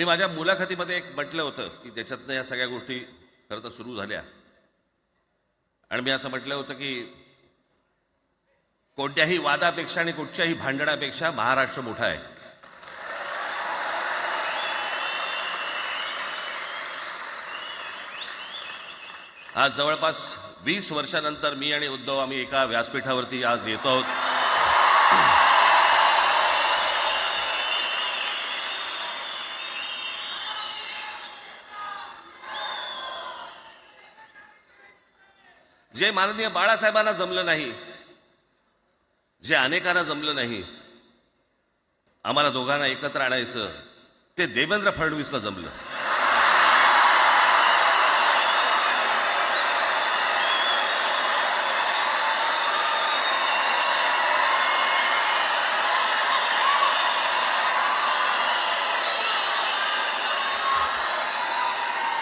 मी माझ्या मुलाखतीमध्ये एक म्हटलं होतं की त्याच्यातनं या सगळ्या गोष्टी खरं तर सुरू झाल्या आणि मी असं म्हटलं होतं की कोणत्याही वादापेक्षा आणि कुठच्याही भांडणापेक्षा महाराष्ट्र मोठा आहे. आज जवळपास 20 वर्षानंतर मी आणि उद्धव आम्ही एका व्यासपीठावरती आज येतो आहोत. जे माननीय बाळासाहेबांना जमलं नाही, जे अनेकांना जमलं नाही, आम्हाला दोघांना एकत्र आणायचं, ते देवेंद्र फडणवीसला जमलं.